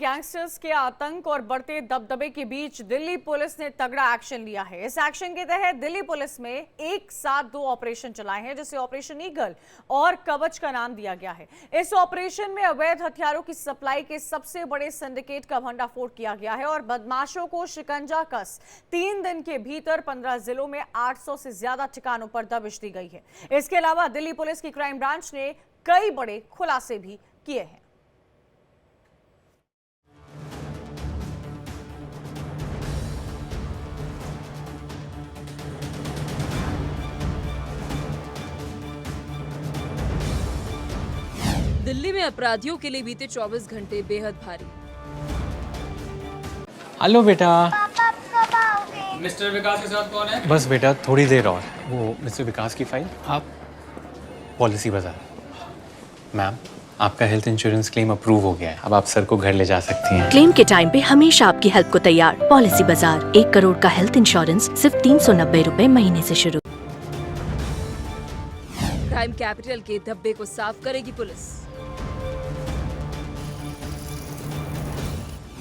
Gangsters के आतंक और बढ़ते दबदबे के बीच दिल्ली पुलिस ने तगड़ा एक्शन लिया है। इस एक्शन के तहत दिल्ली पुलिस में एक साथ 2 ऑपरेशन चलाए हैं, जिसे ऑपरेशन ईगल और कवच का नाम दिया गया है। इस ऑपरेशन में अवैध हथियारों की सप्लाई के सबसे बड़े सिंडिकेट का भंडाफोड़ किया गया है और बदमाशों को शिकंजा कस 3 दिन के भीतर 15 जिलों में 800 से ज्यादा ठिकानों पर दबिश दी गई है। इसके अलावा दिल्ली पुलिस की क्राइम ब्रांच ने कई बड़े खुलासे भी किए हैं। दिल्ली में अपराधियों के लिए बीते 24 घंटे बेहद भारी। हेलो बेटा। पापा आप कब आओगे? मिस्टर विकास के साथ कौन है? बस बेटा थोड़ी देर और। वो मिस्टर विकास की फाइल आप पॉलिसी बाजार। मैम आपका हेल्थ इंश्योरेंस क्लेम अप्रूव हो गया है, अब आप सर को घर ले जा सकती हैं। क्लेम के टाइम पे हमेशा आपकी हेल्प को तैयार। पॉलिसी बाजार, 1 करोड़ का हेल्थ इंश्योरेंस सिर्फ 390 रुपए महीने से शुरू। क्राइम कैपिटल के धब्बे को साफ करेगी पुलिस।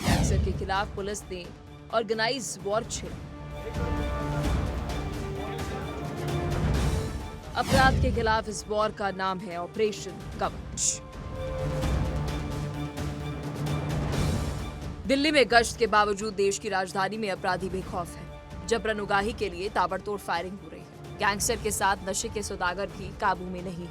गैंगस्टर के खिलाफ पुलिस ने ऑर्गेनाइज वॉर छेड़ा। अपराध के खिलाफ इस वॉर का नाम है ऑपरेशन कवच। दिल्ली में गश्त के बावजूद देश की राजधानी में अपराधी बेखौफ है। जबरन उगाही के लिए ताबड़तोड़ फायरिंग हो रही है। गैंगस्टर के साथ नशे के सौदागर भी काबू में नहीं।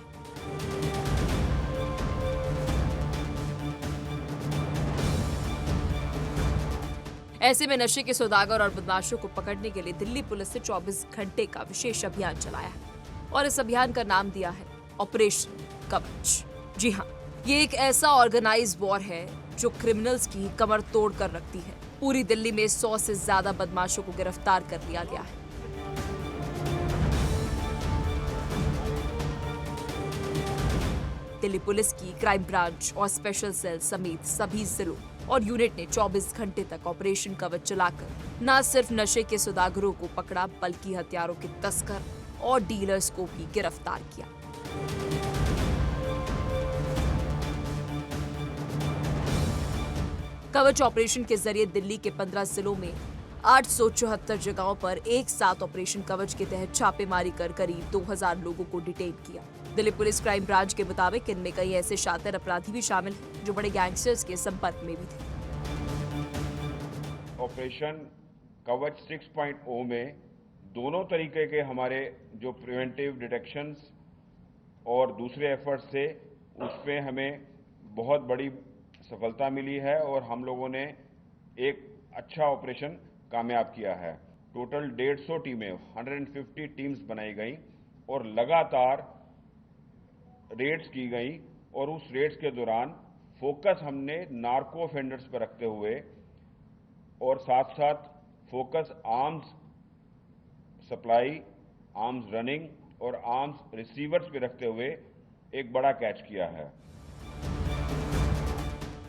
ऐसे में नशे के सौदागर और बदमाशों को पकड़ने के लिए दिल्ली पुलिस ने 24 घंटे का विशेष अभियान चलाया है और इस अभियान का नाम दिया है ऑपरेशन कवच। जी हाँ, ये एक ऐसा ऑर्गेनाइज वॉर है जो क्रिमिनल्स की कमर तोड़ कर रखती है। पूरी दिल्ली में 100 से ज्यादा बदमाशों को गिरफ्तार कर लिया गया है। दिल्ली पुलिस की क्राइम ब्रांच और स्पेशल सेल समेत सभी जिलों और यूनिट ने 24 घंटे तक ऑपरेशन कवच चलाकर न सिर्फ नशे के सौदागरों को पकड़ा, बल्कि हथियारों के तस्कर और डीलर्स को भी गिरफ्तार किया। कवच ऑपरेशन के जरिए दिल्ली के 15 जिलों में 874 जगहों पर एक साथ ऑपरेशन कवच के तहत छापेमारी कर करीब 2000 लोगों को डिटेन किया। दिल्ली पुलिस क्राइम ब्रांच के मुताबिक इनमें कई ऐसे शातिर अपराधी भी शामिल हैं जो बड़े गैंगस्टर्स के संपर्क में भी थे। ऑपरेशन कवच 6.0 में दोनों तरीके के हमारे जो प्रिवेंटिव डिटेक्शंस और दूसरे एफर्ट्स थे, उसमें हमें बहुत बड़ी सफलता मिली है और हम लोगों ने एक अच्छा ऑपरेशन कामयाब किया है। टोटल 150 टीमें 150 टीम्स बनाई गई और लगातार रेड्स की गई और उस रेड्स के दौरान फोकस हमने नार्को ऑफेंडर्स पर रखते हुए और साथ साथ focus arms supply, arms running और आर्म्स रिसीवर्स पे रखते हुए एक बड़ा कैच किया है।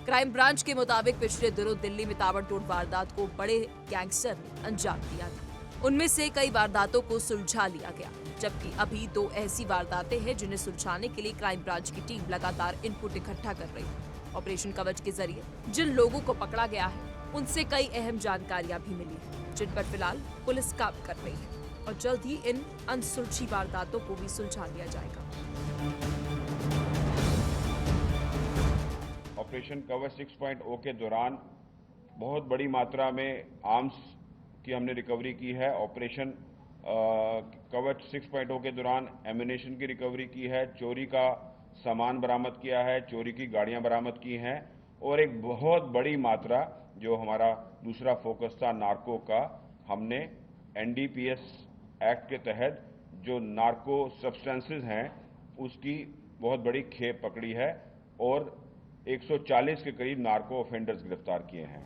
क्राइम ब्रांच के मुताबिक पिछले दिनों दिल्ली में ताबड़तोड़ वारदात को बड़े गैंगस्टर ने अंजाम दिया था। उनमें से कई वारदातों को सुलझा लिया गया, जबकि अभी 2 ऐसी वारदातें हैं जिन्हें सुलझाने के लिए क्राइम ब्रांच की टीम लगातार इनपुट इकट्ठा कर रही है। ऑपरेशन कवच के जरिए जिन लोगों को पकड़ा गया है, उनसे कई अहम जानकारियां भी मिली है, जिन पर फिलहाल पुलिस काम कर रही है और जल्द ही इन अनसुलझी वारदातों को भी सुलझा लिया जाएगा। ऑपरेशन कवच 6.0 के दौरान बहुत बड़ी मात्रा में आर्म्स की हमने रिकवरी की है। ऑपरेशन कवच 6.0 के दौरान एम्यूनेशन की रिकवरी की है, चोरी का सामान बरामद किया है, चोरी की गाड़ियां बरामद की हैं और एक बहुत बड़ी मात्रा जो हमारा दूसरा फोकस था नार्को का, हमने NDPS एक्ट के तहत जो नार्को सब्सटेंसेस हैं उसकी बहुत बड़ी खेप पकड़ी है और 140 के करीब नार्को ऑफेंडर्स गिरफ्तार किए हैं।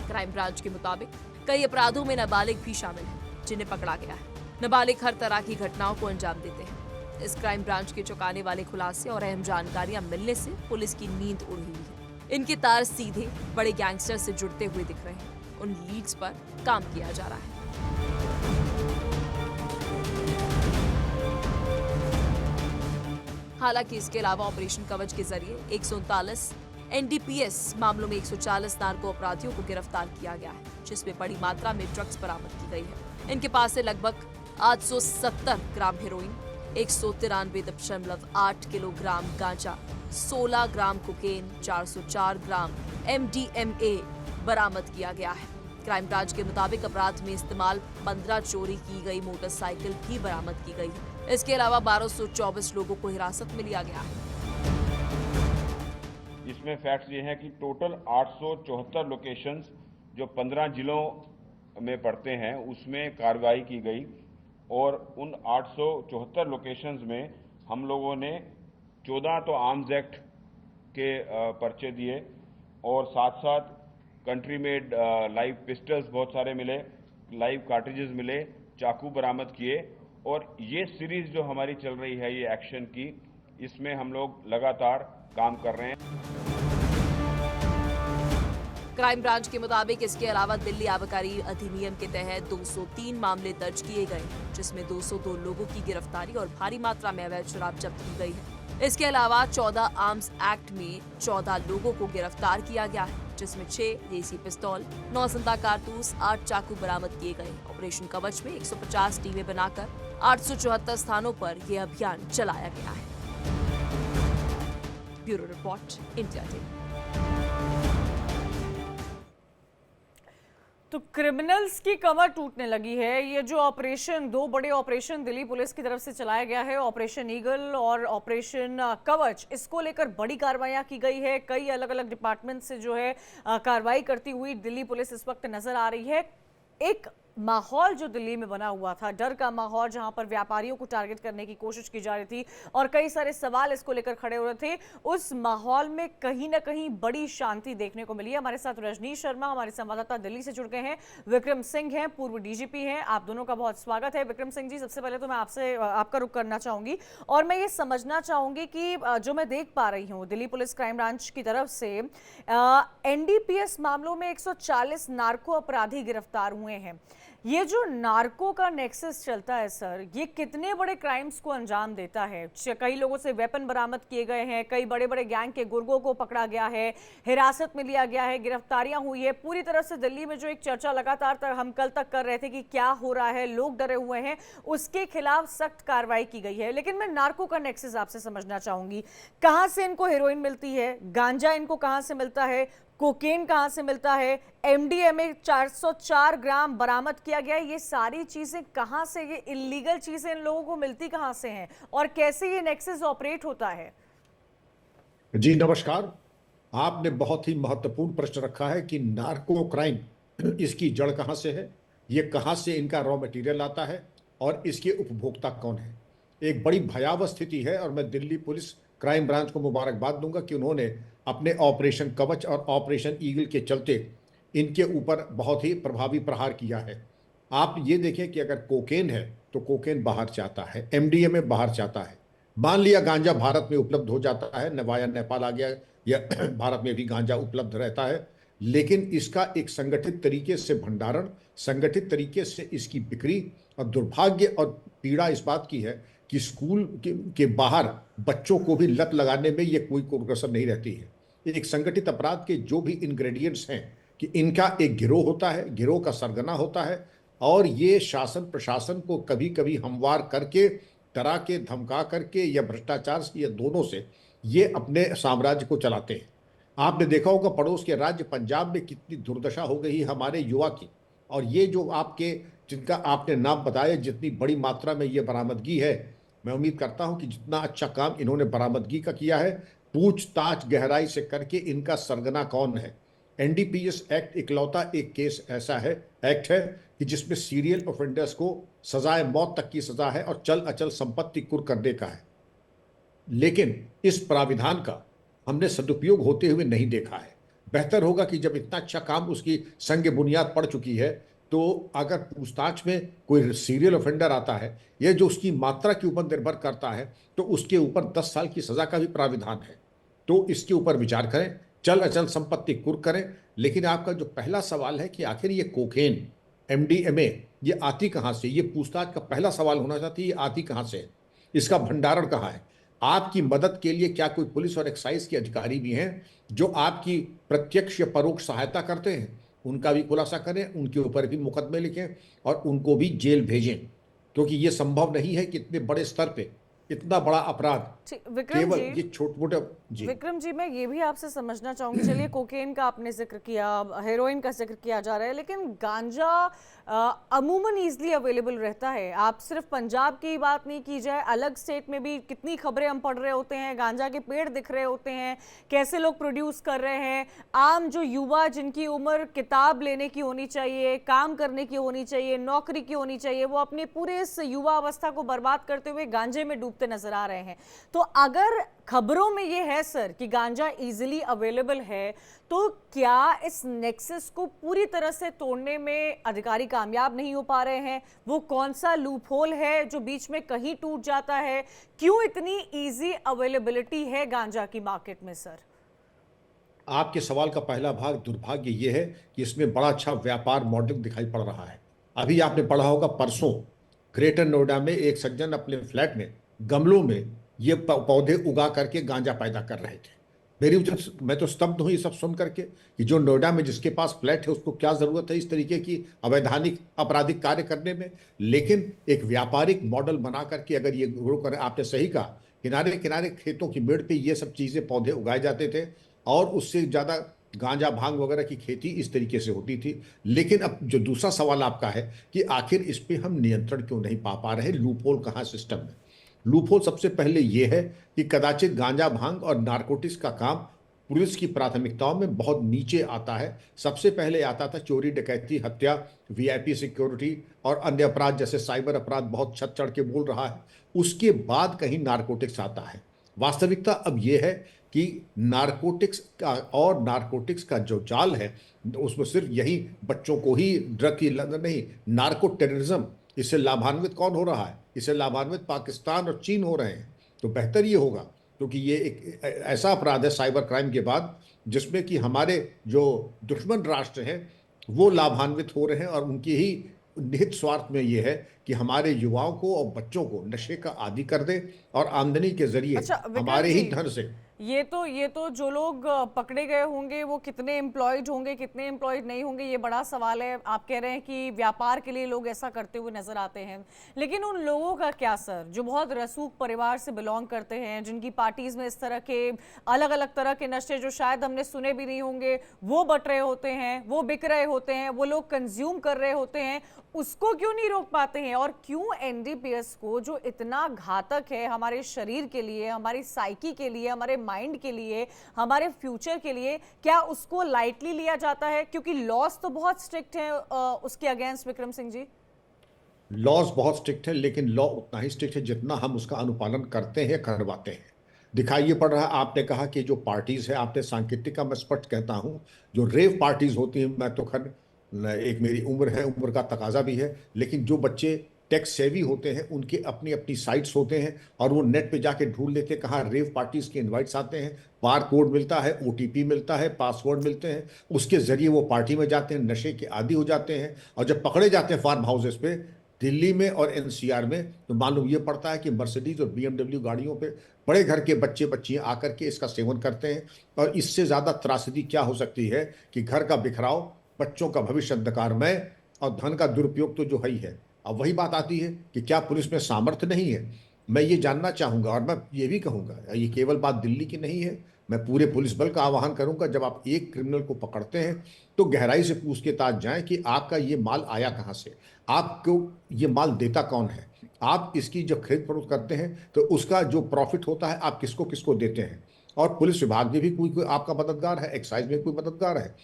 क्राइम ब्रांच के मुताबिक कई अपराधों में नाबालिग भी शामिल हैं, जिन्हें पकड़ा गया है। नाबालिग हर तरह की घटनाओं को अंजाम देते हैं। इस क्राइम ब्रांच के चौंकाने वाले खुलासे और अहम जानकारियां मिलने से पुलिस की नींद उड़ हुई है। इनके तार सीधे बड़े गैंगस्टर से जुड़ते हुए दिख रहे हैं। उन लीड्स पर काम किया जा रहा है। हालांकि इसके अलावा ऑपरेशन कवच के जरिए 139 एनडीपीएस मामलों में 140 नार्को अपराधियों को गिरफ्तार किया गया है, जिसमें बड़ी मात्रा में ड्रग्स बरामद की गई है। इनके पास से लगभग 870 ग्राम हेरोइन, 193.8 किलोग्राम गांजा, 16 ग्राम कोकेन, 404 ग्राम एमडीएमए बरामद किया गया है। क्राइम ब्रांच के मुताबिक अपराध में इस्तेमाल 15 चोरी की गई मोटरसाइकिल भी बरामद की गई है। इसके अलावा 1224 लोगों को हिरासत में लिया गया है। इसमें फैक्ट्स ये हैं कि टोटल 874 लोकेशंस जो 15 जिलों में पड़ते हैं उसमें कार्रवाई की गई और उन 874 लोकेशंस में हम लोगों ने 14 तो आर्म्स एक्ट के पर्चे दिए और साथ साथ कंट्री मेड लाइव पिस्टल्स बहुत सारे मिले, लाइव कार्ट्रिजेस मिले, चाकू बरामद किए और ये सीरीज जो हमारी चल रही है ये एक्शन की, इसमें हम लोग लगातार काम कर रहे हैं। क्राइम ब्रांच के मुताबिक इसके अलावा दिल्ली आबकारी अधिनियम के तहत 203 मामले दर्ज किए गए, जिसमें 202 लोगों की गिरफ्तारी और भारी मात्रा में अवैध शराब जब्त की गई है। इसके अलावा 14 आर्म्स एक्ट में 14 लोगों को गिरफ्तार किया गया है, जिसमें 6 देसी पिस्तौल, 9 जिंदा कारतूस, 8 चाकू बरामद किए गए। ऑपरेशन कवच में 150 टीमें बनाकर 874 स्थानों पर यह अभियान चलाया गया है। Bureau report, India TV. तो क्रिमिनल्स की कमर टूटने लगी है। ये जो ऑपरेशन, 2 बड़े ऑपरेशन दिल्ली पुलिस की तरफ से चलाया गया है, ऑपरेशन ईगल और ऑपरेशन कवच, इसको लेकर बड़ी कार्रवाइयां की गई है। कई अलग अलग डिपार्टमेंट से जो है कार्रवाई करती हुई दिल्ली पुलिस इस वक्त नजर आ रही है। एक माहौल जो दिल्ली में बना हुआ था, डर का माहौल, जहां पर व्यापारियों को टारगेट करने की कोशिश की जा रही थी और कई सारे सवाल इसको लेकर खड़े हो रहे थे, उस माहौल में कहीं ना कहीं बड़ी शांति देखने को मिली है। हमारे साथ रजनीश शर्मा, हमारे संवाददाता दिल्ली से जुड़ गए हैं, विक्रम सिंह हैं, पूर्व डीजीपी हैं। आप दोनों का बहुत स्वागत है। विक्रम सिंह जी, सबसे पहले तो मैं आपसे आपका रुख करना चाहूंगी और मैं ये समझना चाहूंगी कि जो मैं देख पा रही हूँ दिल्ली पुलिस क्राइम ब्रांच की तरफ से एनडीपीएस मामलों में 140 नार्को अपराधी गिरफ्तार हुए हैं। ये जो नार्को का नेक्सस चलता है सर, ये कितने बड़े क्राइम्स को अंजाम देता है? कई लोगों से वेपन बरामद किए गए हैं, कई बड़े बड़े गैंग के गुर्गों को पकड़ा गया है, हिरासत में लिया गया है, गिरफ्तारियां हुई है। पूरी तरह से दिल्ली में जो एक चर्चा लगातार हम कल तक कर रहे थे कि क्या हो रहा है, लोग डरे हुए हैं, उसके खिलाफ सख्त कार्रवाई की गई है। लेकिन मैं नार्को का नेक्सस आपसे समझना चाहूंगी, कहां से इनको हेरोइन मिलती है, गांजा इनको कहां से मिलता है, कोकेन कहां से मिलता है, एमडीएमए 404 ग्राम बरामद किया गया है, ये सारी चीजें कहां से, ये इलीगल चीजें इन लोगों को मिलती कहां से हैं और कैसे ये नेक्सस ऑपरेट होता है? जी नमस्कार। आपने बहुत ही महत्वपूर्ण प्रश्न रखा है कि नार्को क्राइम, इसकी जड़ कहां से है, ये कहां से इनका रॉ मटेरियल आता है और इसके उपभोक्ता कौन है। एक बड़ी भयावह स्थिति है और मैं दिल्ली पुलिस क्राइम ब्रांच को मुबारकबाद दूंगा कि उन्होंने अपने ऑपरेशन कवच और ऑपरेशन ईगल के चलते इनके ऊपर बहुत ही प्रभावी प्रहार किया है। आप ये देखें कि अगर कोकेन है तो कोकेन बाहर जाता है, एमडीएमए बाहर जाता है। मान लिया गांजा भारत में उपलब्ध हो जाता है, वाया नेपाल आ गया या भारत में भी गांजा उपलब्ध रहता है, लेकिन इसका एक संगठित तरीके से भंडारण, संगठित तरीके से इसकी बिक्री, और दुर्भाग्य और पीड़ा इस बात की है कि स्कूल के बाहर बच्चों को भी लत लगाने में ये कोई कसर नहीं रहती है। एक संगठित अपराध के जो भी इंग्रेडिएंट्स हैं कि इनका एक गिरोह होता है, गिरोह का सरगना होता है और ये शासन प्रशासन को कभी कभी हमवार करके, डरा के, धमका करके या भ्रष्टाचार से या दोनों से ये अपने साम्राज्य को चलाते हैं। आपने देखा होगा पड़ोस के राज्य पंजाब में कितनी दुर्दशा हो गई हमारे युवा की, और ये जो आपके जिनका आपने नाम बताया, जितनी बड़ी मात्रा में ये बरामदगी है, मैं उम्मीद करता हूं कि जितना अच्छा काम इन्होंने बरामदगी का किया है, पूछताछ गहराई से करके इनका सरगना कौन है। एनडीपीएस एक्ट इकलौता एक केस ऐसा है, एक्ट है कि जिसमें सीरियल ऑफेंडर्स को सजाए मौत तक की सजा है और चल अचल संपत्ति कुर्क करने का है। लेकिन इस प्राविधान का हमने सदुपयोग होते हुए नहीं देखा है। बेहतर होगा कि जब इतना अच्छा काम उसकी संग बुनियाद पड़ चुकी है, तो अगर पूछताछ में कोई सीरियल ऑफेंडर आता है, यह जो उसकी मात्रा के ऊपर निर्भर करता है, तो उसके ऊपर 10 साल की सजा का भी प्राविधान है। तो इसके ऊपर विचार करें, चल अचल संपत्ति कुर्क करें। लेकिन आपका जो पहला सवाल है कि आखिर ये कोकेन, एमडीएमए, ये आती कहाँ से, ये पूछताछ का पहला सवाल होना चाहती है, ये आती कहाँ से, इसका भंडारण कहाँ है। आपकी मदद के लिए क्या कोई पुलिस और एक्साइज के अधिकारी भी हैं जो आपकी प्रत्यक्ष या परोक्ष सहायता करते हैं? उनका भी खुलासा करें, उनके ऊपर भी मुकदमे लिखें और उनको भी जेल भेजें, क्योंकि ये संभव नहीं है कि इतने बड़े स्तर पे इतना बड़ा अपराध विक्रम केवल जी, ये छोटे मोटे। जी विक्रम जी, मैं ये भी आपसे समझना चाहूंगी, चलिए कोकेन का आपने जिक्र किया, हेरोइन का जिक्र किया जा रहा है, लेकिन गांजा अमूमन इजीली अवेलेबल रहता है। आप सिर्फ पंजाब की बात नहीं की जाए, अलग स्टेट में भी कितनी खबरें हम पढ़ रहे होते हैं, गांजा के पेड़ दिख रहे होते हैं, कैसे लोग प्रोड्यूस कर रहे हैं। आम जो युवा जिनकी उम्र किताब लेने की होनी चाहिए, काम करने की होनी चाहिए, नौकरी की होनी चाहिए, वो अपने पूरे इस युवा अवस्था को बर्बाद करते हुए गांजे में डूबते नजर आ रहे हैं। तो अगर खबरों में ये है सर कि गांजा इजीली अवेलेबल है, तो क्या इस नेक्सस को पूरी तरह से तोड़ने में अधिकारी कामयाब नहीं हो पा रहे हैं? वो कौन सा लूप होल है जो बीच में कहीं टूट जाता है? क्यों इतनी इजी अवेलेबिलिटी है गांजा की मार्केट में सर? आपके सवाल का पहला भाग, दुर्भाग्य ये है कि इसमें बड़ा अच्छा व्यापार मॉडल दिखाई पड़ रहा है। अभी आपने पढ़ा होगा, परसों ग्रेटर नोएडा में एक सज्जन अपने फ्लैट में गमलों में ये पौधे उगा करके गांजा पैदा कर रहे थे। मैं तो स्तब्ध हूँ ये सब सुन करके कि जो नोएडा में जिसके पास फ्लैट है उसको क्या जरूरत है इस तरीके की अवैधानिक आपराधिक कार्य करने में। लेकिन एक व्यापारिक मॉडल बना करके अगर ये ग्रो करें, आपने सही कहा, किनारे किनारे खेतों की मेड़ पे ये सब चीजें पौधे उगाए जाते थे और उससे ज्यादा गांजा भांग वगैरह की खेती इस तरीके से होती थी। लेकिन अब जो दूसरा सवाल आपका है कि आखिर इस पे हम नियंत्रण क्यों नहीं पा रहे, लूपहोल कहाँ सिस्टम में? लूपहोल सबसे पहले यह है कि कदाचित गांजा भांग और नारकोटिक्स का काम पुलिस की प्राथमिकताओं में बहुत नीचे आता है। सबसे पहले आता था चोरी डकैती, हत्या, वीआईपी सिक्योरिटी और अन्य अपराध जैसे साइबर अपराध बहुत छत चढ़ के बोल रहा है। उसके बाद कहीं नारकोटिक्स आता है। वास्तविकता अब यह है कि नारकोटिक्स का जो जाल है उसमें सिर्फ यही बच्चों को ही ड्रग की लत नहीं, नार्को टेररिज्म, इससे लाभान्वित कौन हो रहा है? इससे लाभान्वित पाकिस्तान और चीन हो रहे हैं। तो बेहतर ये होगा, क्योंकि ये एक ऐसा अपराध है साइबर क्राइम के बाद जिसमें कि हमारे जो दुश्मन राष्ट्र हैं वो लाभान्वित हो रहे हैं और उनकी ही निहित स्वार्थ में ये है कि हमारे युवाओं को और बच्चों को नशे का आदी कर दे और आमदनी के जरिए हमारे ही धन से। ये तो जो लोग पकड़े गए होंगे वो कितने एम्प्लॉयड होंगे, कितने एम्प्लॉयड नहीं होंगे, ये बड़ा सवाल है। आप कह रहे हैं कि व्यापार के लिए लोग ऐसा करते हुए नजर आते हैं, लेकिन उन लोगों का क्या सर जो बहुत रसूख परिवार से बिलोंग करते हैं, जिनकी पार्टीज में इस तरह के अलग अलग तरह के नशे जो शायद हमने सुने भी नहीं होंगे वो बट रहे होते हैं, वो बिक रहे होते हैं, वो लोग कंज्यूम कर रहे होते हैं, उसको क्यों नहीं रोक पाते हैं? और क्यों एनडीपीएस को, जो इतना घातक है हमारे शरीर के लिए, हमारी साइकी के लिए, हमारे माइंड के लिए, हमारे फ्यूचर के लिए, क्या उसको लाइटली लिया जाता है? क्योंकि लॉस तो बहुत स्ट्रिक्ट है उसके अगेंस्ट। विक्रम सिंह जी, लॉज बहुत स्ट्रिक्ट है, लेकिन लॉ उतना ही स्ट्रिक्ट है जितना हम उसका अनुपालन करते हैं, करवाते हैं। दिखाई ये पड़ रहा है, आपने कहा कि जो पार्टीज है, आपने सांकेतिक का मैं स्पष्ट कहता हूं, जो रेव पार्टीज होती हैं, मैं तो खैर एक मेरी उम्र है, उम्र का तकाजा भी है, लेकिन जो बच्चे टेक सेवी होते हैं उनके अपनी अपनी साइट्स होते हैं और वो नेट पे जाके ढूंढ लेते हैं कहाँ रेव पार्टीज के इनवाइट्स आते हैं, बार कोड मिलता है, ओटीपी मिलता है, पासवर्ड मिलते हैं, उसके जरिए वो पार्टी में जाते हैं, नशे के आदी हो जाते हैं। और जब पकड़े जाते हैं फार्म हाउसेस पे दिल्ली में और एनसीआर में, तो मालूम ये पड़ता है कि मर्सिडीज और बीएमडब्ल्यू गाड़ियों पे बड़े घर के बच्चे बच्चियां आकर के इसका सेवन करते हैं। और इससे ज़्यादा त्रासदी क्या हो सकती है कि घर का बिखराव, बच्चों का भविष्य अंधकारमय और धन का दुरुपयोग तो जो है ही है। अब वही बात आती है कि क्या पुलिस में सामर्थ्य नहीं है? मैं ये जानना चाहूँगा और मैं ये भी कहूँगा, ये केवल बात दिल्ली की नहीं है, मैं पूरे पुलिस बल का आह्वान करूँगा, जब आप एक क्रिमिनल को पकड़ते हैं तो गहराई से पूछ के ताज जाएं कि आपका ये माल आया कहाँ से, आपको ये माल देता कौन है, आप इसकी जब खरीद फरोख्त करते हैं तो उसका जो प्रॉफिट होता है आप किसको किसको देते हैं। और पुलिस विभाग में भी कोई आपका मददगार है, एक्साइज में कोई मददगार है।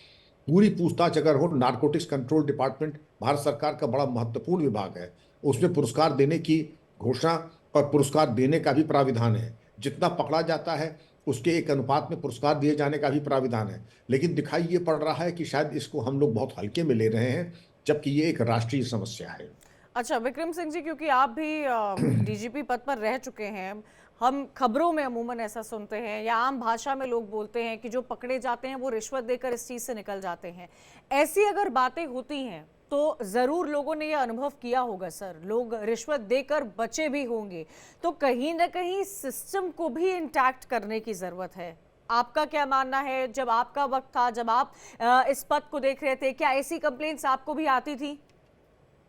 पूरी पूछताछ अगर हो, नारकोटिक्स कंट्रोल डिपार्टमेंट भारत सरकार का बड़ा महत्वपूर्ण विभाग है, उसमें पुरस्कार देने की घोषणा और पुरस्कार देने का भी प्राविधान है। जितना पकड़ा जाता है उसके एक अनुपात में पुरस्कार दिए जाने का भी प्राविधान है। लेकिन दिखाई ये पड़ रहा है कि शायद इसको हम लोग बहुत हल्के में ले रहे हैं, जबकि ये एक राष्ट्रीय समस्या है। अच्छा विक्रम सिंह जी, क्योंकि आप भी डीजीपी पद पर रह चुके हैं, हम खबरों में अमूमन ऐसा सुनते हैं या आम भाषा में लोग बोलते हैं कि जो पकड़े जाते हैं वो रिश्वत देकर इस चीज़ से निकल जाते हैं। ऐसी अगर बातें होती हैं तो जरूर लोगों ने यह अनुभव किया होगा सर, लोग रिश्वत देकर बचे भी होंगे, तो कहीं ना कहीं सिस्टम को भी इंटैक्ट करने की जरूरत है। आपका क्या मानना है? जब आपका वक्त था, जब आप इस पद को देख रहे थे, क्या ऐसी कंप्लेंट्स आपको भी आती थी?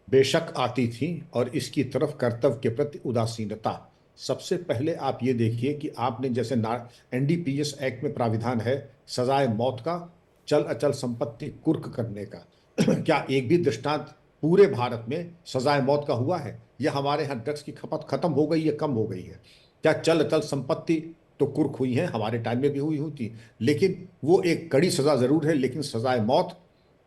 बेशक आती थी, और इसकी तरफ कर्तव्य के प्रति उदासीनता। सबसे पहले आप ये देखिए कि आपने जैसे एनडीपीएस एक्ट में प्राविधान है सजाए मौत का, चल अचल संपत्ति कुर्क करने का। क्या एक भी दृष्टांत पूरे भारत में सजाए मौत का हुआ है? या हमारे यहाँ ड्रग्स की खपत खत्म हो गई है, कम हो गई है? क्या चल अचल संपत्ति तो कुर्क हुई है, हमारे टाइम में भी हुई होती, लेकिन वो एक कड़ी सजा जरूर है। लेकिन सजाए मौत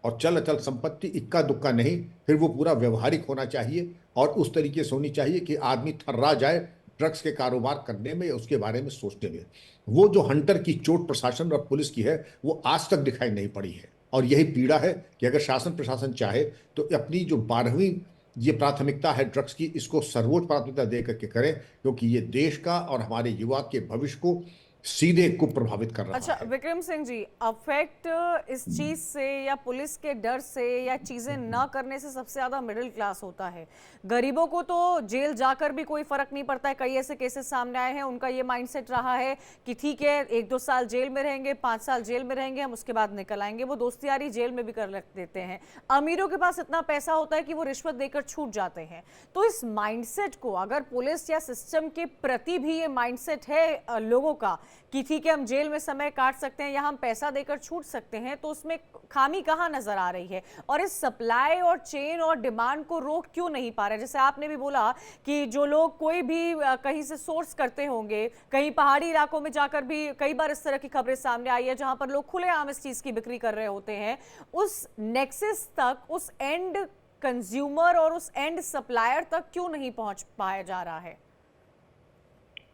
और चल अचल संपत्ति इक्का दुक्का नहीं, फिर वो पूरा व्यवहारिक होना चाहिए और उस तरीके से होनी चाहिए कि आदमी थर्रा जाए ड्रग्स के कारोबार करने में या उसके बारे में सोचने में। वो जो हंटर की चोट प्रशासन और पुलिस की है वो आज तक दिखाई नहीं पड़ी है, और यही पीड़ा है कि अगर शासन प्रशासन चाहे तो अपनी जो 12वीं ये प्राथमिकता है ड्रग्स की, इसको सर्वोच्च प्राथमिकता दे करके करें, क्योंकि ये देश का और हमारे युवा के भविष्य को सीधे को प्रभावित कर रहा अच्छा है। विक्रम सिंह जी, अफेक्ट इस चीज से या पुलिस के डर से या चीजें न करने से सबसे ज्यादा मिडिल क्लास होता है। गरीबों को तो जेल जाकर भी कोई फर्क नहीं पड़ता है। कई ऐसे केसेस सामने आए हैं, उनका ये माइंडसेट रहा है कि ठीक है 1-2 साल जेल में रहेंगे, 5 साल जेल में रहेंगे, हम उसके बाद निकल आएंगे। वो दोस्ती यारी जेल में भी कर रख देते हैं। अमीरों के पास इतना पैसा होता है कि वो रिश्वत देकर छूट जाते हैं। तो इस माइंडसेट को अगर पुलिस या सिस्टम के प्रति भी ये माइंडसेट है लोगों का कि ठीक है हम जेल में समय काट सकते हैं या हम पैसा देकर छूट सकते हैं, तो उसमें खामी कहाँ नजर आ रही है? और इस सप्लाई और चेन और डिमांड को रोक क्यों नहीं पा रहे? जैसे आपने भी बोला कि जो लोग कोई भी कहीं से सोर्स करते होंगे, कहीं पहाड़ी इलाकों में जाकर भी कई बार इस तरह की खबरें सामने आई है जहां पर लोग खुलेआम इस चीज की बिक्री कर रहे होते हैं, उस नेक्सस तक, उस एंड कंज्यूमर और उस एंड सप्लायर तक क्यों नहीं पहुंच पाया जा रहा है?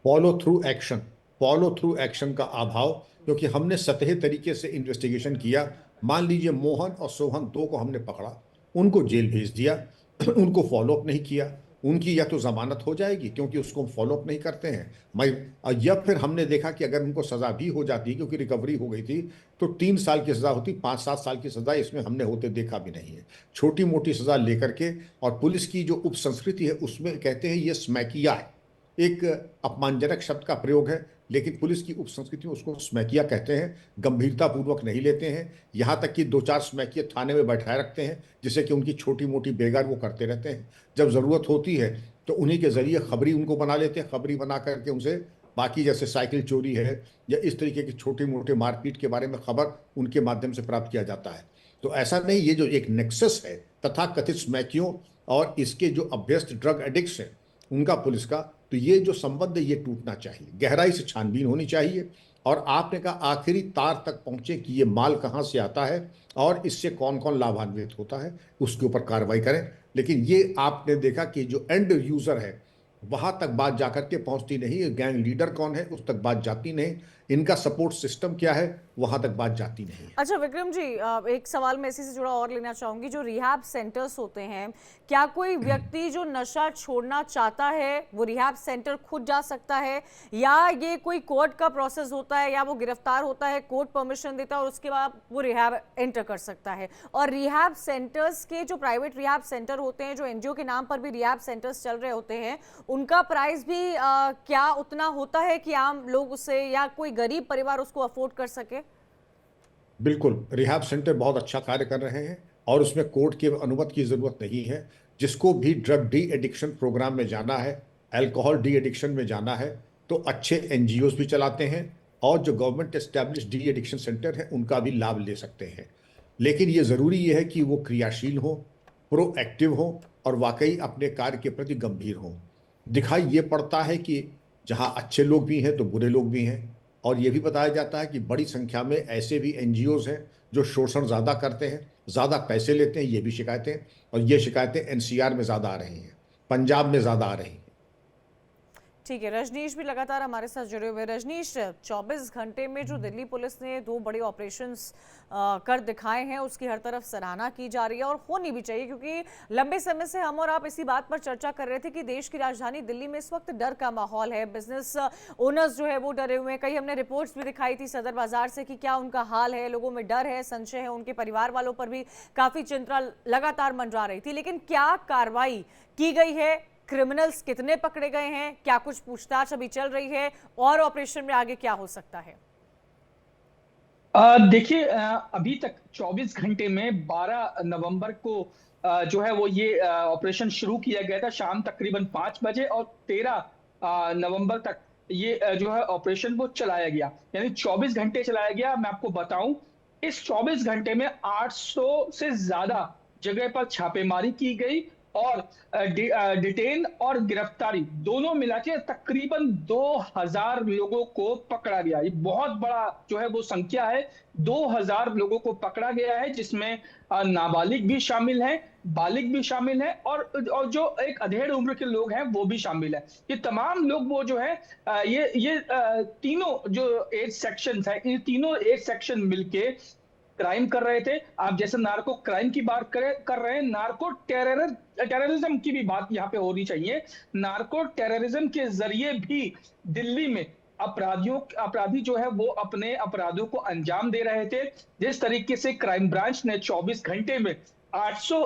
फॉलो थ्रू एक्शन का अभाव, क्योंकि हमने सतही तरीके से इन्वेस्टिगेशन किया। मान लीजिए मोहन और सोहन 2 को हमने पकड़ा, उनको जेल भेज दिया, उनको फॉलोअप नहीं किया, उनकी या तो जमानत हो जाएगी क्योंकि उसको फॉलोअप नहीं करते हैं, या फिर हमने देखा कि अगर उनको सज़ा भी हो जाती क्योंकि रिकवरी हो गई थी तो 3 साल की सज़ा होती, 5-7 साल की सज़ा इसमें हमने होते देखा भी नहीं है। छोटी मोटी सज़ा लेकर के, और पुलिस की जो उप संस्कृति है उसमें कहते हैं ये स्मैकिया है, एक अपमानजनक शब्द का प्रयोग है, लेकिन पुलिस की उप संस्कृति में उसको स्मैकिया कहते हैं। गंभीरता पूर्वक नहीं लेते हैं, यहाँ तक कि 2-4 स्मैकिया थाने में बैठाए रखते हैं, जिससे कि उनकी छोटी मोटी बेगार वो करते रहते हैं। जब ज़रूरत होती है तो उन्हीं के ज़रिए खबरी उनको बना लेते हैं, खबरी बना करके उनसे बाकी जैसे साइकिल चोरी है या इस तरीके की छोटी मोटी मारपीट के बारे में खबर उनके माध्यम से प्राप्त किया जाता है। तो ऐसा नहीं, ये जो एक नेक्सस है तथा कथित स्मैकियों और इसके जो अभ्यस्त ड्रग एडिक्ट्स हैं उनका पुलिस का, तो ये जो संबंध है ये टूटना चाहिए, गहराई से छानबीन होनी चाहिए, और आपने कहा आखिरी तार तक पहुंचे कि ये माल कहाँ से आता है और इससे कौन कौन लाभान्वित होता है, उसके ऊपर कार्रवाई करें। लेकिन ये आपने देखा कि जो एंड यूज़र है वहाँ तक बात जाकर के पहुँचती नहीं, गैंग लीडर कौन है उस तक बात जाती नहीं, इनका सपोर्ट सिस्टम क्या है वहां तक बात जाती नहीं है। अच्छा विक्रम जी, एक सवाल मैं इसी से जुड़ा और लेना चाहूंगी। जो रिहैब सेंटर्स होते हैं, क्या कोई व्यक्ति जो नशा छोड़ना चाहता है वो रिहैब सेंटर खुद जा सकता है, या ये कोई कोर्ट का प्रोसेस होता है, या वो गिरफ्तार होता है, कोर्ट परमिशन देता है और उसके बाद वो रिहैब एंटर कर सकता है? और रिहैब सेंटर्स के जो प्राइवेट रिहैब सेंटर होते हैं, जो एनजीओ के नाम पर भी रिहैब सेंटर्स चल रहे होते हैं, उनका प्राइस भी क्या उतना होता है कि आम लोग उसे या कोई गरीब परिवार उसको अफोर्ड कर सके? बिल्कुल, रिहैब सेंटर बहुत अच्छा कार्य कर रहे हैं और उसमें कोर्ट की अनुमति की ज़रूरत नहीं है। जिसको भी ड्रग डी एडिक्शन प्रोग्राम में जाना है, अल्कोहल डी एडिक्शन में जाना है, तो अच्छे एनजीओज भी चलाते हैं और जो government establish de addiction centre है उनका भी लाभ ले सकते हैं। लेकिन ये ज़रूरी ये है कि वो क्रियाशील हो, प्रोएक्टिव हो और वाकई अपने कार्य के प्रति गंभीर हो। दिखाई ये पड़ता है कि जहाँ अच्छे लोग भी हैं तो बुरे लोग भी हैं, और ये भी बताया जाता है कि बड़ी संख्या में ऐसे भी एनजीओज हैं जो शोषण ज़्यादा करते हैं, ज़्यादा पैसे लेते हैं, ये भी शिकायतें, और ये शिकायतें एनसीआर में ज़्यादा आ रही हैं, पंजाब में ज़्यादा आ रही हैं। ठीक है, रजनीश भी लगातार हमारे साथ जुड़े हुए। रजनीश, 24 घंटे में जो दिल्ली पुलिस ने 2 बड़े ऑपरेशंस कर दिखाए हैं, उसकी हर तरफ सराहना की जा रही है और होनी भी चाहिए, क्योंकि लंबे समय से हम और आप इसी बात पर चर्चा कर रहे थे कि देश की राजधानी दिल्ली में इस वक्त डर का माहौल है। बिजनेस ओनर्स जो है वो डरे हुए हैं। कई हमने रिपोर्ट्स भी दिखाई थी सदर बाजार से कि क्या उनका हाल है, लोगों में डर है, संशय है, उनके परिवार वालों पर भी काफी चिंता लगातार मंडरा रही थी। लेकिन क्या कार्रवाई की गई है? क्रिमिनल्स कितने पकड़े गए हैं? क्या कुछ पूछताछ अभी चल रही है? और ऑपरेशन में आगे क्या हो सकता है? देखिए, अभी तक 24 घंटे में 12 नवंबर को जो है वो ये ऑपरेशन शुरू किया गया था शाम तकरीबन 5 बजे, और 13 नवंबर तक ये जो है ऑपरेशन वो चलाया गया, यानी 24 घंटे चलाया गया। मैं आपको बताऊं, इस 24 घंटे में 800 से ज्यादा जगह पर छापेमारी की गई और डिटेन और गिरफ्तारी दोनों मिला के तकरीबन 2000 लोगों को पकड़ा गया। ये बहुत बड़ा जो है वो संख्या है। 2000 लोगों को पकड़ा गया है, जिसमें नाबालिग भी शामिल हैं, बालिग भी शामिल हैं, और जो एक अधेड़ उम्र के लोग हैं वो भी शामिल है। ये तमाम लोग वो जो है ये तीनों जो एज सेक्शन है, ये तीनों एज सेक्शन मिलके क्राइम कर रहे थे। आप जैसे नार्को क्राइम की बात कर रहे हैं, नार्को टेररिज्म की भी बात यहाँ पे होनी चाहिए। नार्को टेररिज्म के जरिए भी दिल्ली में अपराधी जो है वो अपने अपराधों को अंजाम दे रहे थे। जिस तरीके से क्राइम ब्रांच ने 24 घंटे में 800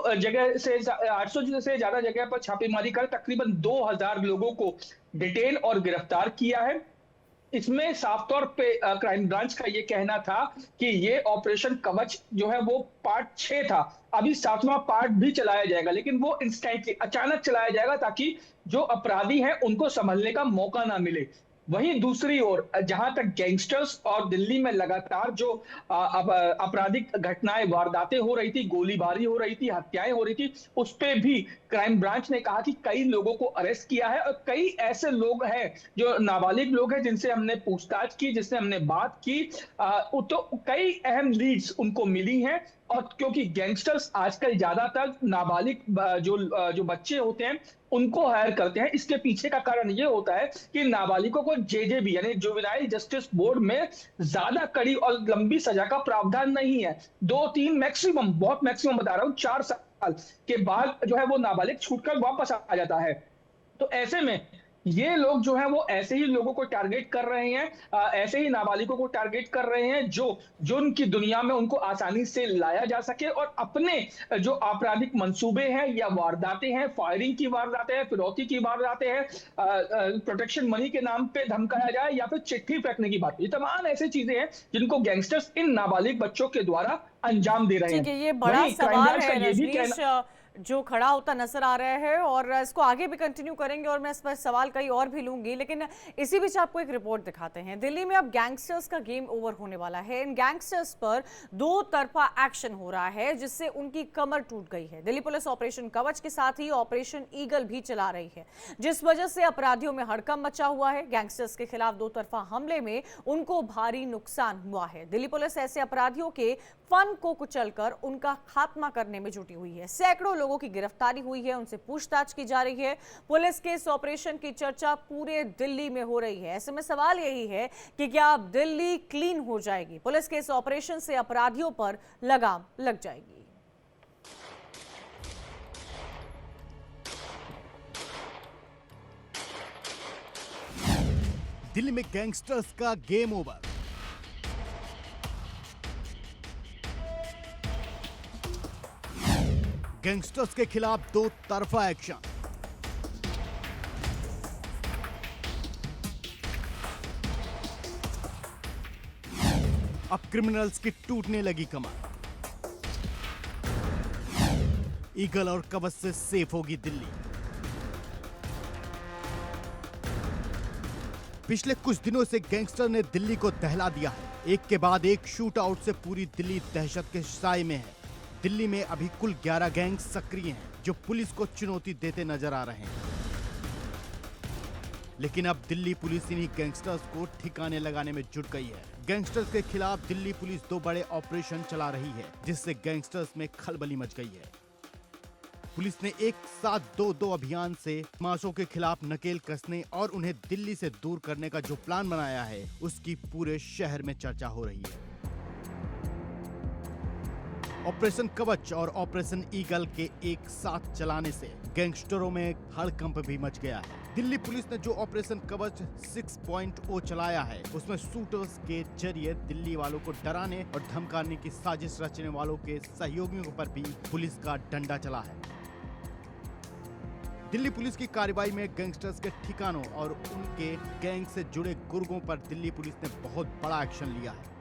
से ज्यादा जगह पर छापेमारी कर तकरीबन 2000 लोगों को डिटेन और गिरफ्तार किया है। इसमें साफ तौर पे क्राइम ब्रांच का ये कहना था कि ये ऑपरेशन कवच जो है वो पार्ट 6 था। अभी 7वां पार्ट भी चलाया जाएगा, लेकिन वो इंस्टेंटली अचानक चलाया जाएगा ताकि जो अपराधी हैं उनको संभलने का मौका ना मिले। वहीं दूसरी ओर जहां तक गैंगस्टर्स और दिल्ली में लगातार जो आपराधिक घटनाएं, वारदातें हो रही थी, गोलीबारी हो रही थी, हत्याएं हो रही थी, उस पे भी क्राइम ब्रांच ने कहा कि कई लोगों को अरेस्ट किया है और कई ऐसे लोग हैं जो नाबालिग लोग हैं जिनसे हमने पूछताछ की, जिससे हमने बात की, तो कई अहम लीड्स उनको मिली हैं। और क्योंकि गैंगस्टर्स आजकल ज्यादातर नाबालिग जो बच्चे होते हैं उनको हायर करते हैं, इसके पीछे का कारण ये होता है कि नाबालिगों को जेजेबी यानी जुवेनाइल जस्टिस बोर्ड में ज्यादा कड़ी और लंबी सजा का प्रावधान नहीं है। 2-3 मैक्सिमम, बहुत मैक्सिमम बता रहा हूं, 4 साल के बाद जो है वो नाबालिग छूटकर वापस आ जाता है। तो ऐसे में ये लोग जो है वो ऐसे ही लोगों को टारगेट कर रहे हैं, ऐसे ही नाबालिगों को टारगेट कर रहे हैं जो उनकी दुनिया में उनको आसानी से लाया जा सके और अपने जो आपराधिक मंसूबे हैं या वारदातें हैं, फायरिंग की वारदातें हैं, फिरौती की वारदातें हैं, प्रोटेक्शन मनी के नाम पे धमकाया जाए या फिर चिट्ठी फेंकने की बात, ये तमाम ऐसी चीजें हैं जिनको गैंगस्टर्स इन नाबालिग बच्चों के द्वारा अंजाम दे रहे हैं। ठीक है, ये बड़ा सवाल है रजनीश जो खड़ा होता नजर आ रहा है और इसको आगे भी कंटिन्यू करेंगे और मैं इस पर सवाल कई और भी लूंगी, लेकिन इसी बीच आपको एक रिपोर्ट दिखाते हैं। दिल्ली में अब गैंगस्टर्स का गेम ओवर होने वाला है। इन गैंगस्टर्स पर 2 तरफा एक्शन हो रहा है जिससे उनकी कमर टूट गई है। दिल्ली पुलिस ऑपरेशन कवच के साथ ही ऑपरेशन ईगल भी चला रही है, जिस वजह से अपराधियों में हड़कंप मचा हुआ है। गैंगस्टर्स के खिलाफ 2 तरफा हमले में उनको भारी नुकसान हुआ है। दिल्ली पुलिस ऐसे अपराधियों के फन को कुचलकर उनका खात्मा करने में जुटी हुई है। सैकड़ों लोगों की गिरफ्तारी हुई है, उनसे पूछताछ की जा रही है। पुलिस के इस ऑपरेशन की चर्चा पूरे दिल्ली में हो रही है। ऐसे में सवाल यही है कि क्या अब दिल्ली क्लीन हो जाएगी? पुलिस के इस ऑपरेशन से अपराधियों पर लगाम लग जाएगी? दिल्ली में गैंगस्टर्स का गेम ओवर। गैंगस्टर्स के खिलाफ 2 तरफा एक्शन। अब क्रिमिनल्स की टूटने लगी कमर। ईगल और कवच से सेफ होगी दिल्ली। पिछले कुछ दिनों से गैंगस्टर ने दिल्ली को दहला दिया है। एक के बाद एक शूट आउट से पूरी दिल्ली दहशत के साए में है। दिल्ली में अभी कुल 11 गैंग सक्रिय हैं जो पुलिस को चुनौती देते नजर आ रहे हैं। लेकिन अब दिल्ली पुलिस इन्हीं गैंगस्टर्स को ठिकाने लगाने में जुट गई है। गैंगस्टर्स के खिलाफ दिल्ली पुलिस 2 बड़े ऑपरेशन चला रही है, जिससे गैंगस्टर्स में खलबली मच गई है। पुलिस ने एक साथ 2-2 अभियान से बदमाशों के खिलाफ नकेल कसने और उन्हें दिल्ली से दूर करने का जो प्लान बनाया है, उसकी पूरे शहर में चर्चा हो रही है। ऑपरेशन कवच और ऑपरेशन ईगल के एक साथ चलाने से गैंगस्टरों में हड़कंप भी मच गया है। दिल्ली पुलिस ने जो ऑपरेशन कवच 6.0 चलाया है, उसमें शूटर्स के जरिए दिल्ली वालों को डराने और धमकाने की साजिश रचने वालों के सहयोगियों पर भी पुलिस का डंडा चला है। दिल्ली पुलिस की कार्रवाई में गैंगस्टर्स के ठिकानों और उनके गैंग से जुड़े गुर्गों पर दिल्ली पुलिस ने बहुत बड़ा एक्शन लिया है।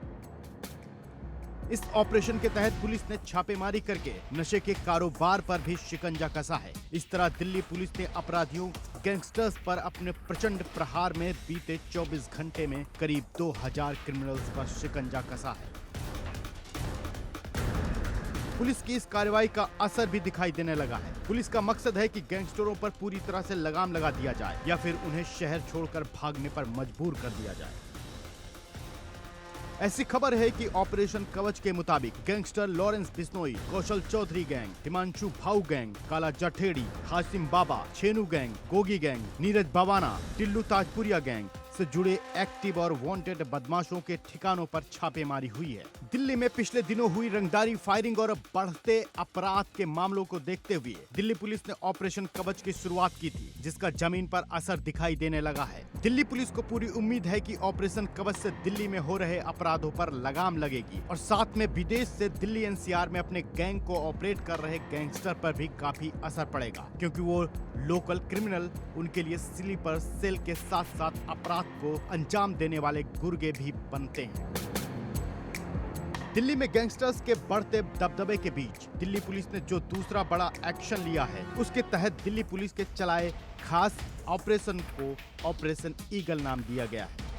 इस ऑपरेशन के तहत पुलिस ने छापेमारी करके नशे के कारोबार पर भी शिकंजा कसा है। इस तरह दिल्ली पुलिस ने अपराधियों गैंगस्टर्स पर अपने प्रचंड प्रहार में बीते 24 घंटे में करीब 2000 क्रिमिनल्स पर शिकंजा कसा है। पुलिस की इस कार्रवाई का असर भी दिखाई देने लगा है। पुलिस का मकसद है कि गैंगस्टरों पर पूरी तरह से लगाम लगा दिया जाए या फिर उन्हें शहर छोड़कर भागने पर मजबूर कर दिया जाए। ऐसी खबर है कि ऑपरेशन कवच के मुताबिक gangster Lawrence Bishnoi, Kaushal Chaudhary gang, Himanshu Bhau gang, Kala Jathedi, Hashim Baba, Chhenu gang, Gogi gang, Neeraj Bawana, Tillu Tajpuriya gang से जुड़े एक्टिव और वांटेड बदमाशों के ठिकानों पर छापेमारी हुई है। दिल्ली में पिछले दिनों हुई रंगदारी फायरिंग और बढ़ते अपराध के मामलों को देखते हुए दिल्ली पुलिस ने ऑपरेशन कवच की शुरुआत की थी, जिसका जमीन पर असर दिखाई देने लगा है। दिल्ली पुलिस को पूरी उम्मीद है कि ऑपरेशन कवच से दिल्ली में हो रहे अपराधों पर लगाम लगेगी और साथ में विदेश से दिल्ली एनसीआर में अपने गैंग को ऑपरेट कर रहे गैंगस्टर पर भी काफी असर पड़ेगा, क्योंकि वो लोकल क्रिमिनल उनके लिए स्लीपर सेल के साथ साथ अपराध को अंजाम देने वाले गुर्गे भी बनते हैं। दिल्ली में गैंगस्टर्स के बढ़ते दबदबे के बीच दिल्ली पुलिस ने जो दूसरा बड़ा एक्शन लिया है, उसके तहत दिल्ली पुलिस के चलाए खास ऑपरेशन को ऑपरेशन ईगल नाम दिया गया है।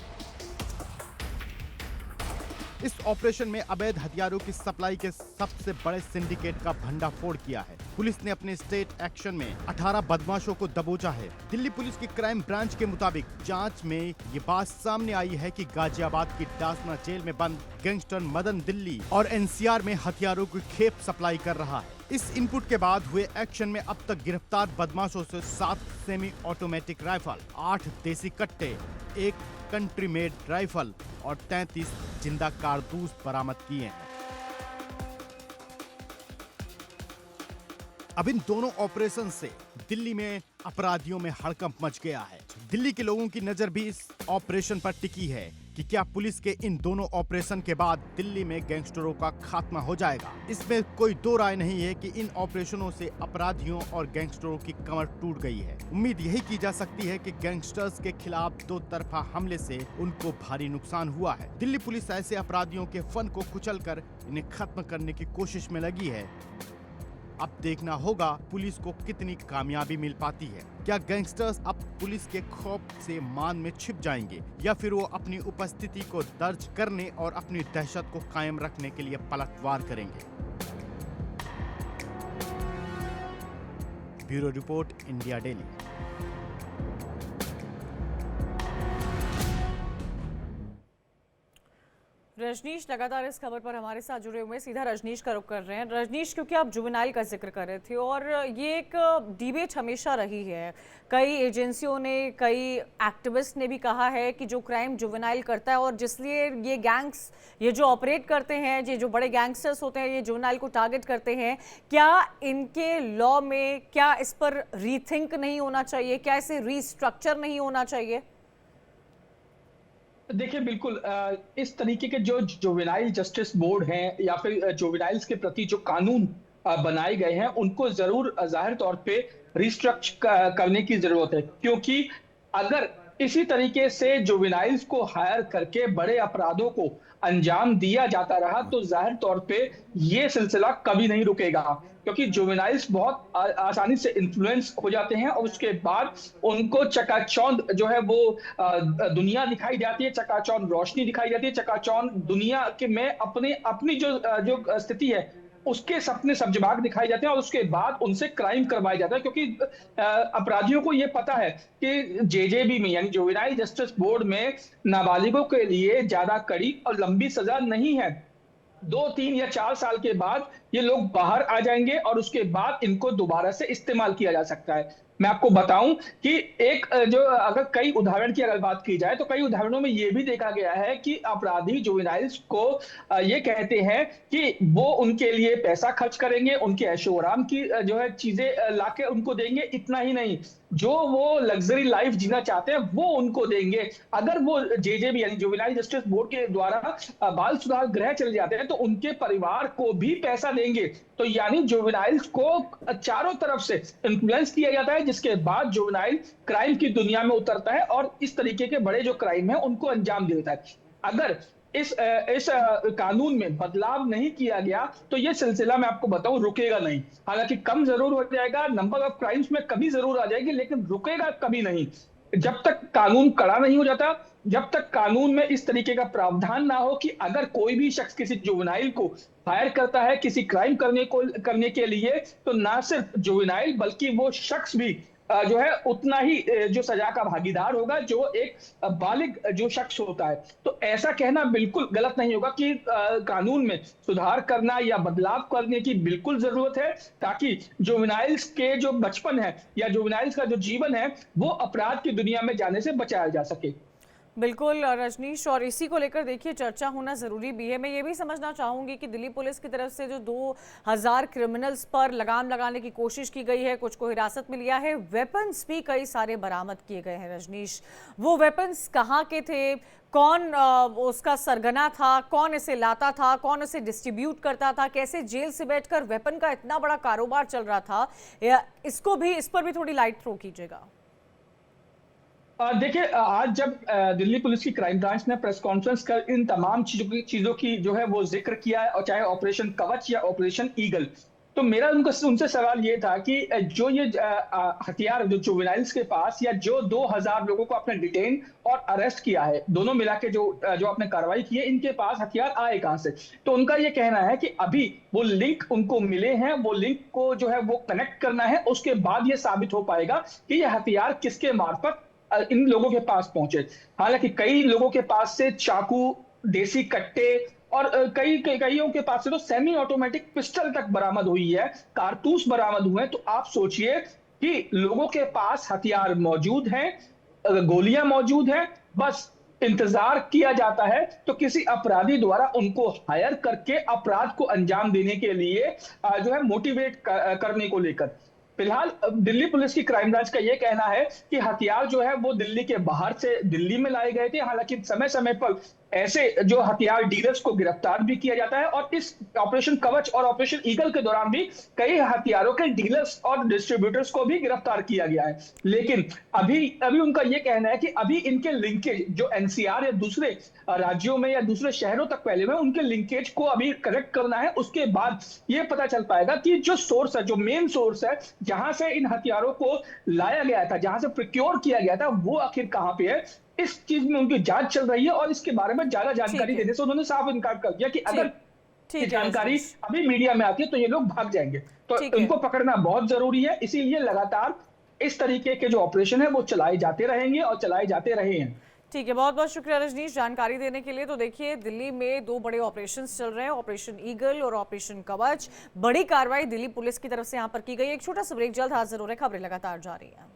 इस ऑपरेशन में अवैध हथियारों की सप्लाई के सबसे बड़े सिंडिकेट का भंडाफोड़ किया है। पुलिस ने अपने स्टेट एक्शन में 18 बदमाशों को दबोचा है। दिल्ली पुलिस की क्राइम ब्रांच के मुताबिक जांच में ये बात सामने आई है कि गाजियाबाद की डासना जेल में बंद गैंगस्टर मदन दिल्ली और एनसीआर में हथियारों की खेप सप्लाई कर रहा है। इस इनपुट के बाद हुए एक्शन में अब तक गिरफ्तार बदमाशों से 7 सेमी ऑटोमेटिक राइफल, 8 देसी कट्टे, 1 कंट्री मेड राइफल और 33 जिंदा कारतूस बरामद किए हैं। अब इन दोनों ऑपरेशन से दिल्ली में अपराधियों में हड़कंप मच गया है। दिल्ली के लोगों की नजर भी इस ऑपरेशन पर टिकी है कि क्या पुलिस के इन दोनों ऑपरेशन के बाद दिल्ली में गैंगस्टरों का खात्मा हो जाएगा। इसमें कोई दो राय नहीं है कि इन ऑपरेशनों से अपराधियों और गैंगस्टरों की कमर टूट गई है। उम्मीद यही की जा सकती है कि गैंगस्टर्स के खिलाफ दो तरफा हमले से उनको भारी नुकसान हुआ है। दिल्ली पुलिस ऐसे अपराधियों के फन को कुचलकर इन्हें खत्म करने की कोशिश में लगी है। अब देखना होगा पुलिस को कितनी कामयाबी मिल पाती है। क्या गैंगस्टर्स अब पुलिस के खौफ से मान में छिप जाएंगे या फिर वो अपनी उपस्थिति को दर्ज करने और अपनी दहशत को कायम रखने के लिए पलटवार करेंगे। Bureau report, India daily. Rajneesh लगातार इस खबर पर हमारे साथ जुड़े हुए, सीधा रजनीश का रुख कर रहे हैं। रजनीश, क्योंकि आप जुवेनाइल का जिक्र कर रहे थे और ये एक डिबेट हमेशा रही है, कई एजेंसियों ने, कई एक्टिविस्ट ने भी कहा है कि जो क्राइम जुवेनाइल करता है और जिसलिए ये गैंग्स, ये जो ऑपरेट करते हैं, ये जो बड़े गैंगस्टर्स होते हैं, ये जुवेनाइल को टारगेट करते हैं, क्या इनके लॉ में, क्या इस पर रीथिंक नहीं होना चाहिए, क्या इसे रीस्ट्रक्चर नहीं होना चाहिए? देखिए, बिल्कुल इस तरीके के जो जुवेनाइल जस्टिस बोर्ड हैं या फिर जुवेनाइल्स के प्रति जो कानून बनाए गए हैं, उनको जरूर जाहिर तौर पे रिस्ट्रक्चर करने की जरूरत है, क्योंकि अगर इसी तरीके से जुवेनाइल्स को हायर करके बड़े अपराधों को अंजाम दिया जाता रहा तो जाहिर तौर पे ये सिलसिला कभी नहीं रुकेगा, क्योंकि जुवेनाइल्स बहुत आसानी से इन्फ्लुएंस हो जाते हैं और उसके बाद उनको चकाचौंध जो है वो दुनिया दिखाई जाती है, चकाचौंध रोशनी दिखाई जाती है, चकाचौंध दुनिया के में अपनी जो स्थिति है उसके सपने सब्जबाग दिखाए जाते हैं और उसके बाद उनसे क्राइम करवाया जाता है, क्योंकि अपराधियों को यह पता है कि जेजेबी में यानी जुवेनाइल जस्टिस बोर्ड में नाबालिगों के लिए ज्यादा कड़ी और लंबी सजा नहीं है। 2, 3 या 4 साल के बाद ये लोग बाहर आ जाएंगे और उसके बाद इनको दोबारा से इस्तेमाल किया जा सकता है। मैं आपको बताऊं कि एक जो अगर कई उदाहरण की अगर बात की जाए तो कई उदाहरणों में ये भी देखा गया है कि अपराधी जुवेनाइल्स को ये कहते हैं कि वो उनके लिए पैसा खर्च करेंगे, उनके ऐशो आराम की जो है चीजें लाके उनको देंगे। इतना ही नहीं, जो वो लग्जरी लाइफ जीना चाहते हैं वो उनको देंगे। अगर वो जेजेबी यानी जुवेनाइल जस्टिस बोर्ड के द्वारा बाल सुधार गृह चले जाते हैं तो उनके परिवार को भी पैसा देंगे। तो यानी जुवेनाइल्स को चारों तरफ से इन्फ्लुएंस किया जाता है, जिसके बाद जुवेनाइल क्राइम की दुनिया में उतरता है और इस तरीके के बड़े जो क्राइम है उनको अंजाम दे देता है। अगर इस कानून में बदलाव नहीं किया गया तो ये सिलसिला मैं आपको बताऊं रुकेगा नहीं। हालांकि कम जरूर हो जाएगा, नंबर ऑफ क्राइम्स में कमी जरूर आ जाएगी, लेकिन रुकेगा कभी नहीं। जब तक कानून कड़ा नहीं हो जाता, जब तक कानून में इस तरीके का प्रावधान ना हो कि अगर कोई भी शख्स किसी जुवेनाइल को फायर करता है किसी क्राइम करने के लिए, तो ना सिर्फ जुवेनाइल बल्कि वो शख्स भी जो है उतना ही जो सजा का भागीदार होगा जो एक बालिग जो शख्स होता है। तो ऐसा कहना बिल्कुल गलत नहीं होगा कि कानून में सुधार करना या बदलाव करने की बिल्कुल जरूरत है, ताकि जुवेनाइल्स के जो बचपन है या जुवेनाइल्स का जो जीवन है वो अपराध की दुनिया में जाने से बचाया जा सके। बिल्कुल रजनीश, और इसी को लेकर देखिए चर्चा होना ज़रूरी भी है। मैं ये भी समझना चाहूँगी कि दिल्ली पुलिस की तरफ से जो 2000 क्रिमिनल्स पर लगाम लगाने की कोशिश की गई है, कुछ को हिरासत में लिया है, वेपन्स भी कई सारे बरामद किए गए हैं। रजनीश, वो वेपन्स कहाँ के थे, कौन उसका सरगना था, कौन इसे लाता था, कौन इसे डिस्ट्रीब्यूट करता था, कैसे जेल से बैठकर वेपन का इतना बड़ा कारोबार चल रहा था, इस पर भी थोड़ी लाइट थ्रो कीजिएगा। देखिए, आज जब दिल्ली पुलिस की क्राइम ब्रांच ने प्रेस कॉन्फ्रेंस कर इन तमाम चीजों की जो है वो जिक्र किया है, और चाहे ऑपरेशन कवच या ऑपरेशन ईगल, तो मेरा उनसे सवाल ये था कि जो ये हथियार जो जुवेनाइल्स के पास या जो 2000 लोगों को आपने डिटेन और अरेस्ट किया है, दोनों मिला के जो आपने कार्रवाई की है, इनके पास हथियार आए कहां से? तो उनका ये कहना है कि अभी वो लिंक उनको मिले हैं, वो लिंक को जो है वो कनेक्ट करना है, उसके बाद ये साबित हो पाएगा कि ये हथियार किसके मार्फत इन लोगों के पास पहुंचे। हालांकि कई लोगों के पास से चाकू, देसी कट्टे और कईयों के पास से तो सेमी ऑटोमेटिक पिस्टल तक बरामद हुई है, कारतूस बरामद हुए हैं। तो आप सोचिए कि लोगों के पास हथियार मौजूद हैं, गोलियां मौजूद हैं, बस इंतजार किया जाता है तो किसी अपराधी द्वारा उनको हायर करके अपराध को अंजाम देने के लिए जो है मोटिवेट करने को लेकर। फिलहाल दिल्ली पुलिस की क्राइम ब्रांच का यह कहना है कि हथियार जो है वो दिल्ली के बाहर से दिल्ली में लाए गए थे। हालांकि समय समय पर ऐसे जो हथियार डीलर्स को गिरफ्तार भी किया जाता है, और इस ऑपरेशन कवच और ऑपरेशन ईगल के दौरान भी कई हथियारों के डीलर्स और डिस्ट्रीब्यूटर्स को भी गिरफ्तार किया गया है। लेकिन अभी उनका यह कहना है कि अभी इनके लिंकेज जो एनसीआर या दूसरे राज्यों में या दूसरे शहरों तक फैले हुए, उनके लिंकेज को अभी करेक्ट करना है। उसके बाद यह पता चल पाएगा कि जो सोर्स है, जो मेन सोर्स है, जहां से इन हथियारों को लाया गया था, जहां से प्रोक्योर किया गया था, वो आखिर कहां पे है। इस चीज में उनकी जांच चल रही है और इसके बारे में ज्यादा जानकारी देने से उन्होंने साफ इनकार कर दिया कि अगर ये जानकारी अभी मीडिया में आती है तो ये लोग भाग जाएंगे। तो इनको पकड़ना बहुत जरूरी है, इसीलिए लगातार इस तरीके के जो ऑपरेशन है वो चलाए जाते रहेंगे और चलाए जाते रहे हैं। ठीक है, बहुत बहुत शुक्रिया रजनीश जानकारी देने के लिए। तो देखिए, दिल्ली में 2 बड़े ऑपरेशंस चल रहे हैं, ऑपरेशन ईगल और ऑपरेशन कवच। बड़ी कार्रवाई दिल्ली पुलिस की तरफ से यहाँ पर की गई। एक छोटा सा ब्रेक, जल्द हाजिर हो रहे, खबरें लगातार जारी हैं।